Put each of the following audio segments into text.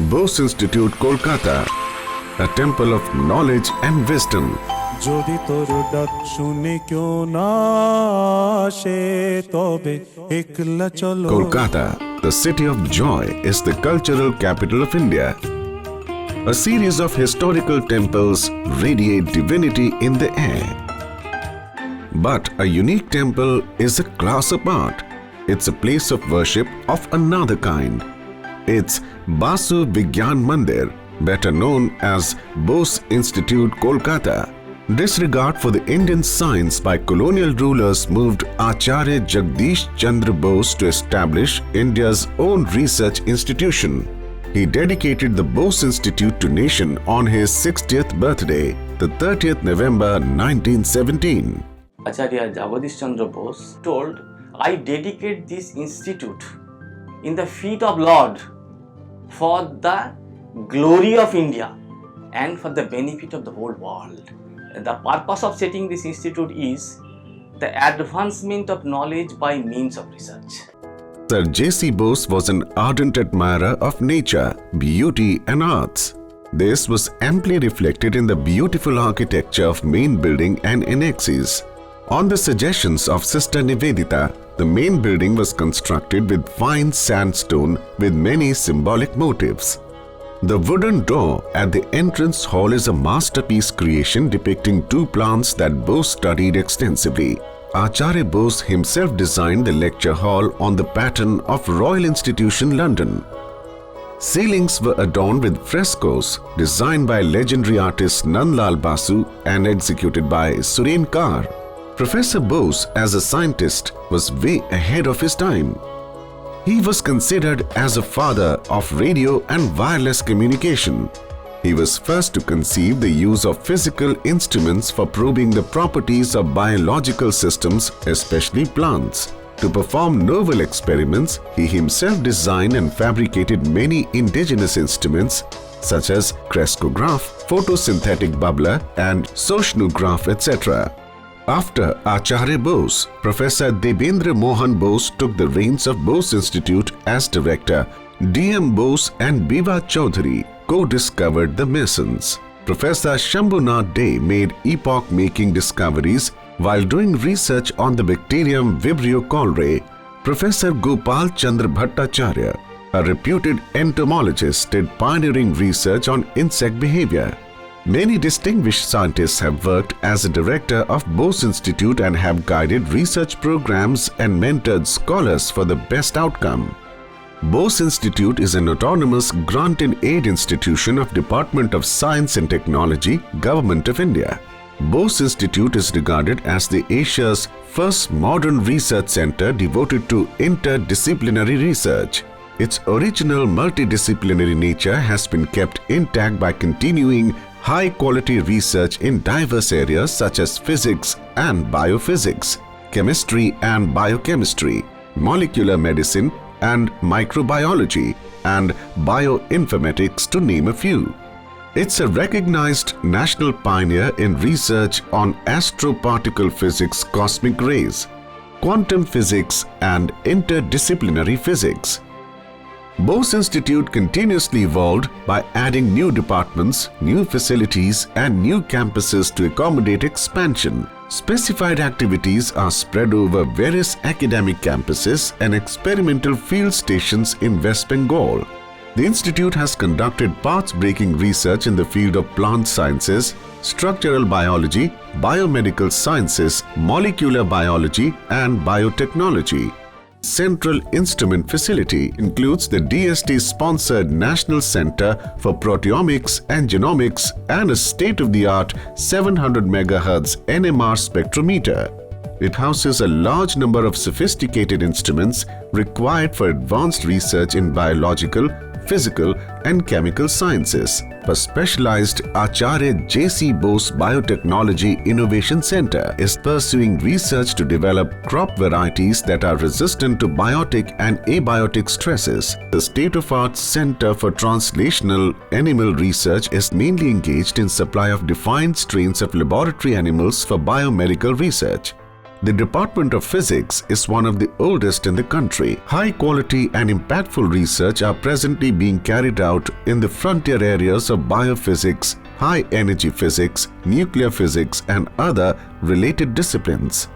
Bose Institute, Kolkata, a temple of knowledge and wisdom. যদি তোর ডাক শুনে কেউ না আসে তবে একলা চলো Kolkata, the city of joy, is the cultural capital of India. A series of historical temples radiate divinity in the air. But a unique temple is a class apart. It's a place of worship of another kind. It's Basu Vigyan Mandir, better known as Bose Institute, Kolkata. Disregard for the Indian science by colonial rulers moved Acharya Jagdish Chandra Bose to establish India's own research institution. He dedicated the Bose Institute to nation on his 60th birthday, the 30th November 1917. Acharya Jagdish Chandra Bose told, I dedicate this institute in the feet of Lord for the glory of India and for the benefit of the whole world. The purpose of setting this institute is the advancement of knowledge by means of research. Sir J.C. Bose was an ardent admirer of nature, beauty and arts. This was amply reflected in the beautiful architecture of main building and annexes. On the suggestions of Sister Nivedita, the main building was constructed with fine sandstone with many symbolic motifs. The wooden door at the entrance hall is a masterpiece creation depicting two plants that Bose studied extensively. Acharya Bose himself designed the lecture hall on the pattern of Royal Institution, London. Ceilings were adorned with frescoes designed by legendary artist Nandlal Basu and executed by Suren Kar. Professor Bose, as a scientist, was way ahead of his time. He was considered as a father of radio and wireless communication. He was first to conceive the use of physical instruments for probing the properties of biological systems, especially plants. To perform novel experiments, he himself designed and fabricated many indigenous instruments such as crescograph, photosynthetic bubbler and soshnograph, etc. After Acharya Bose, Professor Debendra Mohan Bose took the reins of Bose Institute as director. D.M. Bose and Biva Chaudhary co-discovered the mesons. Professor Shambhunath Dey made epoch-making discoveries while doing research on the bacterium Vibrio cholerae. Professor Gopal Chandra Bhattacharya, a reputed entomologist, did pioneering research on insect behavior. Many distinguished scientists have worked as a director of Bose Institute and have guided research programs and mentored scholars for the best outcome. Bose Institute is an autonomous grant and aid institution of Department of Science and Technology, Government of India. Bose Institute is regarded as the Asia's first modern research center devoted to interdisciplinary research. Its original multidisciplinary nature has been kept intact by continuing high-quality research in diverse areas such as physics and biophysics, chemistry and biochemistry, molecular medicine and microbiology, and bioinformatics, to name a few. It's a recognized national pioneer in research on astroparticle physics, cosmic rays, quantum physics, and interdisciplinary physics. Bose Institute continuously evolved by adding new departments, new facilities, and new campuses to accommodate expansion. Specified activities are spread over various academic campuses and experimental field stations in West Bengal. The institute has conducted path-breaking research in the field of plant sciences, structural biology, biomedical sciences, molecular biology, and biotechnology. Central Instrument Facility includes the DST-sponsored National Center for Proteomics and Genomics and a state-of-the-art 700 MHz NMR spectrometer. It houses a large number of sophisticated instruments required for advanced research in biological, physical, and chemical sciences. A specialized Acharya J.C. Bose Biotechnology Innovation Center is pursuing research to develop crop varieties that are resistant to biotic and abiotic stresses. The state-of-art Center for Translational Animal Research is mainly engaged in supply of defined strains of laboratory animals for biomedical research. The Department of Physics is one of the oldest in the country. High quality and impactful research are presently being carried out in the frontier areas of biophysics, high energy physics, nuclear physics and other related disciplines.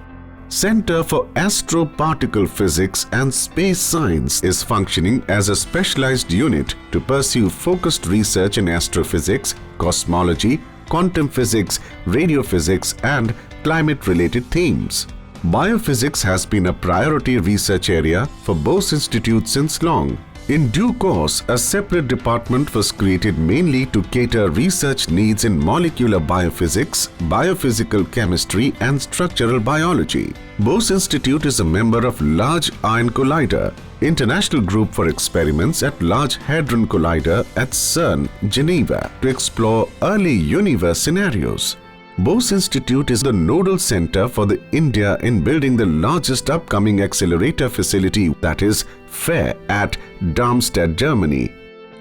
Center for Astroparticle Physics and Space Science is functioning as a specialized unit to pursue focused research in astrophysics, cosmology, quantum physics, radiophysics and climate-related themes. Biophysics has been a priority research area for Bose Institute since long. In due course, a separate department was created mainly to cater research needs in molecular biophysics, biophysical chemistry and structural biology. Bose Institute is a member of Large Iron Collider, international group for experiments at Large Hadron Collider at CERN, Geneva, to explore early universe scenarios. Bose Institute is the nodal center for India in building the largest upcoming accelerator facility, that is FAIR, at Darmstadt, Germany.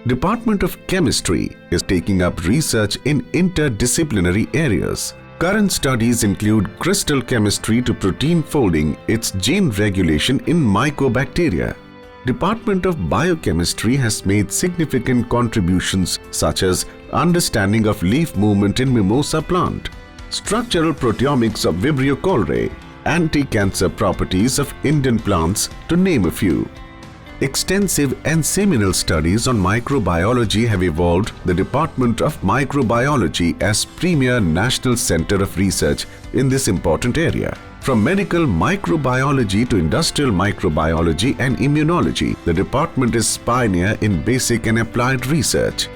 Department of Chemistry is taking up research in interdisciplinary areas. Current studies include crystal chemistry to protein folding, its gene regulation in mycobacteria. Department of Biochemistry has made significant contributions such as understanding of leaf movement in mimosa plant, structural proteomics of Vibrio cholerae, anti-cancer properties of Indian plants, to name a few. Extensive and seminal studies on microbiology have evolved the Department of Microbiology as premier national center of research in this important area. From medical microbiology to industrial microbiology and immunology, the department is pioneer in basic and applied research.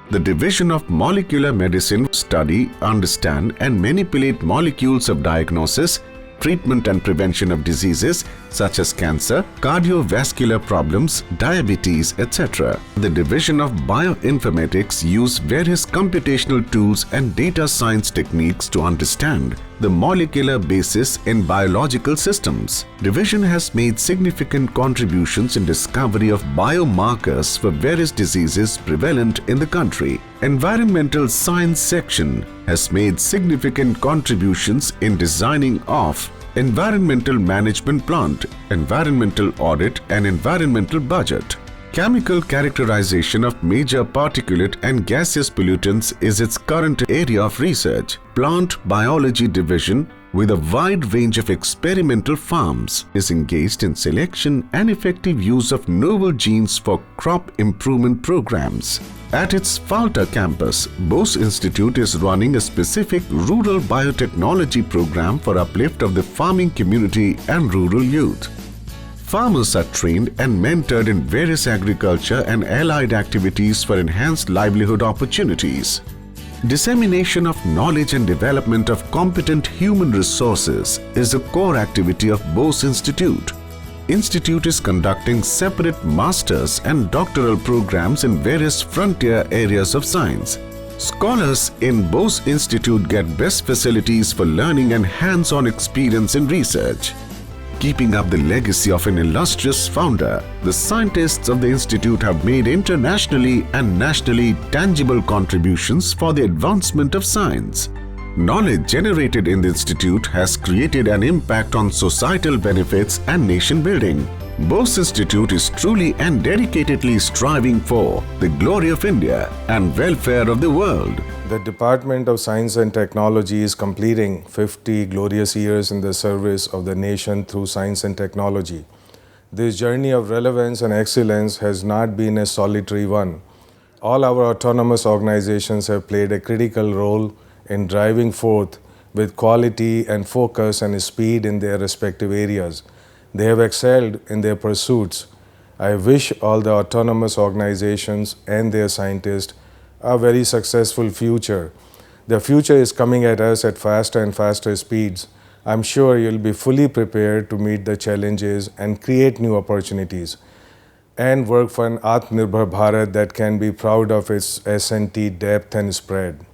The Division of Molecular Medicine study, understand and manipulate molecules of diagnosis, treatment and prevention of diseases such as cancer, cardiovascular problems, diabetes, etc. The Division of Bioinformatics use various computational tools and data science techniques to understand the molecular basis in biological systems. Division has made significant contributions in discovery of biomarkers for various diseases prevalent in the country. Environmental Science section has made significant contributions in designing of environmental management plant, environmental audit and environmental budget. Chemical characterization of major particulate and gaseous pollutants is its current area of research. Plant Biology Division, with a wide range of experimental farms, is engaged in selection and effective use of novel genes for crop improvement programs. At its Falta campus, Bose Institute is running a specific rural biotechnology program for uplift of the farming community and rural youth. Farmers are trained and mentored in various agriculture and allied activities for enhanced livelihood opportunities. Dissemination of knowledge and development of competent human resources is a core activity of Bose Institute. Institute is conducting separate masters and doctoral programs in various frontier areas of science. Scholars in Bose Institute get best facilities for learning and hands-on experience in research. Keeping up the legacy of an illustrious founder, the scientists of the Institute have made internationally and nationally tangible contributions for the advancement of science. Knowledge generated in the Institute has created an impact on societal benefits and nation building. Bose Institute is truly and dedicatedly striving for the glory of India and welfare of the world. The Department of Science and Technology is completing 50 glorious years in the service of the nation through science and technology. This journey of relevance and excellence has not been a solitary one. All our autonomous organizations have played a critical role in driving forth with quality and focus and speed in their respective areas. They have excelled in their pursuits. I wish all the autonomous organizations and their scientists a very successful future. The future is coming at us at faster and faster speeds. I'm sure you'll be fully prepared to meet the challenges and create new opportunities and work for an Atmanirbhar Bharat that can be proud of its S&T depth and spread.